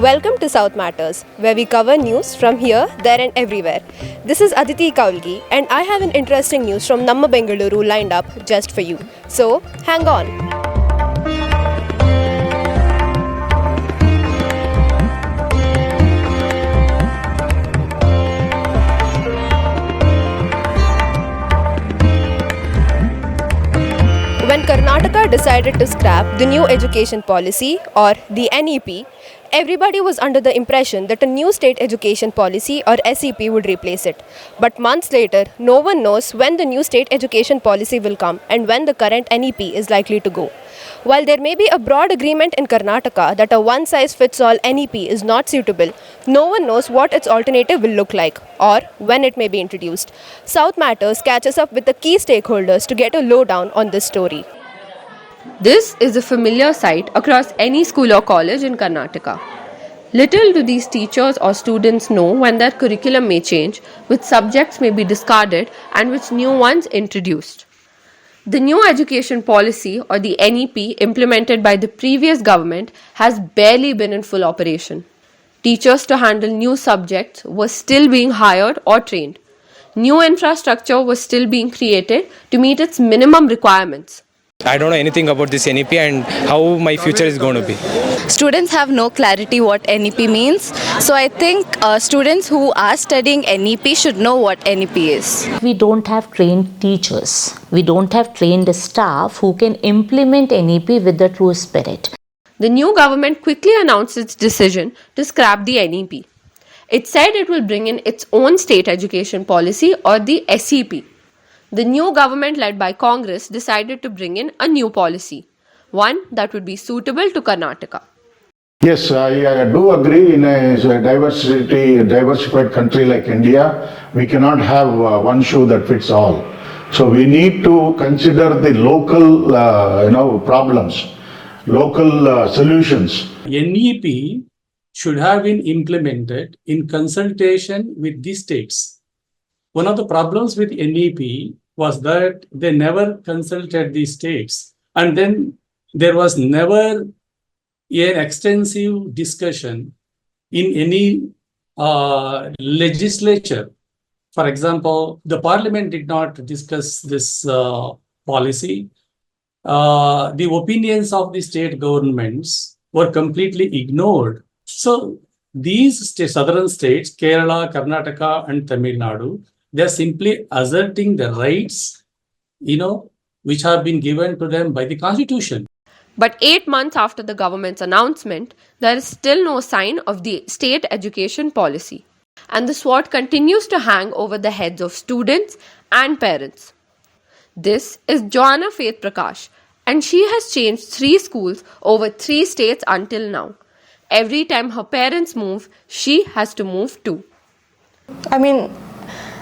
Welcome to South Matters, where we cover news from here, there, and everywhere. This is Aditi Kowligi, and I have an interesting news from Namma Bengaluru lined up just for you. So, hang on. When Karnataka decided to scrap the new education policy, or the NEP, everybody was under the impression that a new state education policy, or SEP, would replace it. But months later, no one knows when the new state education policy will come and when the current NEP is likely to go. While there may be a broad agreement in Karnataka that a one-size-fits-all NEP is not suitable, no one knows what its alternative will look like or when it may be introduced. South Matters catches up with the key stakeholders to get a lowdown on this story. This is a familiar sight across any school or college in Karnataka. Little do these teachers or students know when their curriculum may change, which subjects may be discarded, and which new ones introduced. The new education policy, or the NEP, implemented by the previous government has barely been in full operation. Teachers to handle new subjects were still being hired or trained. New infrastructure was still being created to meet its minimum requirements. I don't know anything about this NEP and how my future is going to be. Students have no clarity what NEP means. So I think students who are studying NEP should know what NEP is. We don't have trained teachers. We don't have trained staff who can implement NEP with the true spirit. The new government quickly announced its decision to scrap the NEP. It said it will bring in its own state education policy, or the SEP. The new government led by Congress decided to bring in a new policy, one that would be suitable to Karnataka. Yes, I do agree. In a diversified country like India, we cannot have one shoe that fits all. So we need to consider the local, problems, local solutions. NEP should have been implemented in consultation with the states. One of the problems with NEP was that they never consulted the states, and then there was never an extensive discussion in any legislature. For example, the parliament did not discuss this policy. The opinions of the state governments were completely ignored. So these southern states, Kerala, Karnataka, and Tamil Nadu, they are simply asserting the rights, which have been given to them by the Constitution. But 8 months after the government's announcement, there is still no sign of the state education policy. And the sword continues to hang over the heads of students and parents. This is Joanna Faith Prakash, and she has changed 3 schools over 3 states until now. Every time her parents move, she has to move too.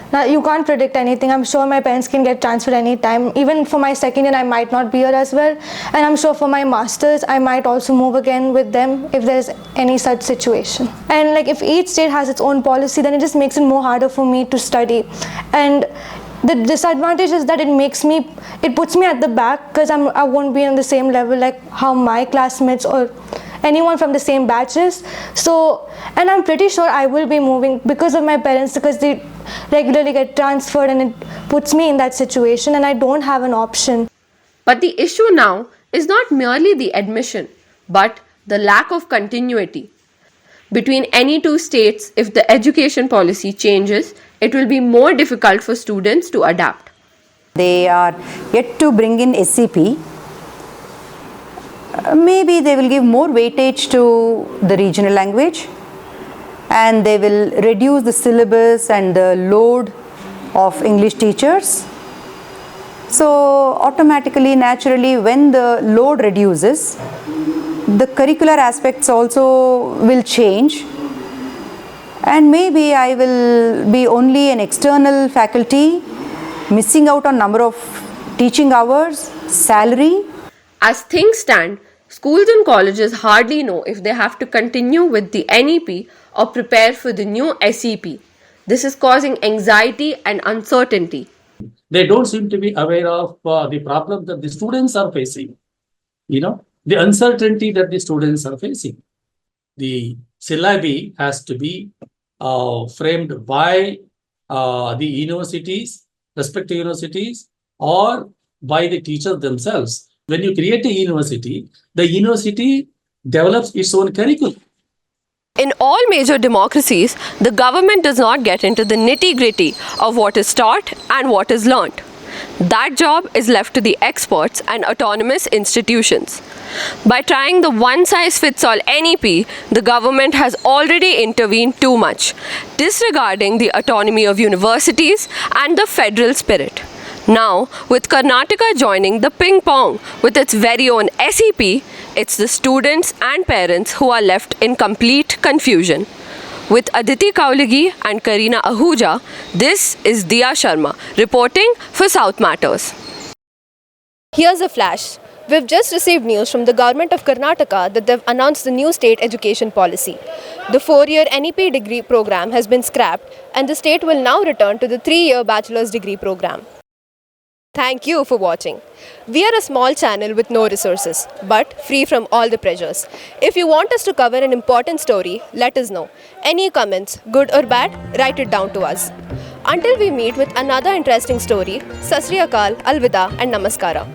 Now, you can't predict anything. I'm sure my parents can get transferred anytime. Even for my second year, I might not be here as well. And I'm sure for my masters, I might also move again with them if there's any such situation. And if each state has its own policy, then it just makes it more harder for me to study. And the disadvantage is that it puts me at the back because I won't be on the same level like how my classmates or anyone from the same batch is. So, and I'm pretty sure I will be moving because of my parents, because they regularly get transferred, and it puts me in that situation and I don't have an option. But the issue now is not merely the admission, but the lack of continuity. Between any 2 states, if the education policy changes, it will be more difficult for students to adapt. They are yet to bring in SEP. Maybe they will give more weightage to the regional language, and they will reduce the syllabus and the load of English teachers. So automatically, naturally, when the load reduces, the curricular aspects also will change, and maybe I will be only an external faculty, missing out on number of teaching hours, salary. As things stand, schools and colleges hardly know if they have to continue with the NEP or prepare for the new SEP. This is causing anxiety and uncertainty. They don't seem to be aware of the problem that the students are facing, the uncertainty that the students are facing. the syllabi has to be framed by the universities, respective universities, or by the teachers themselves. When you create a university, the university develops its own curriculum. In all major democracies, the government does not get into the nitty-gritty of what is taught and what is learnt. That job is left to the experts and autonomous institutions. By trying the one-size-fits-all NEP, the government has already intervened too much, disregarding the autonomy of universities and the federal spirit. Now, with Karnataka joining the ping pong with its very own SEP, it's the students and parents who are left in complete confusion. With Aditi Kowligi and Kareena Ahuja, this is Diya Sharma reporting for South Matters. Here's a flash. We've just received news from the government of Karnataka that they've announced the new state education policy. The 4-year NEP degree program has been scrapped and the state will now return to the 3-year bachelor's degree program. Thank you for watching. We are a small channel with no resources, but free from all the pressures. If you want us to cover an important story, let us know. Any comments, good or bad, write it down to us. Until we meet with another interesting story, Sasri Akal, Alvida and Namaskara.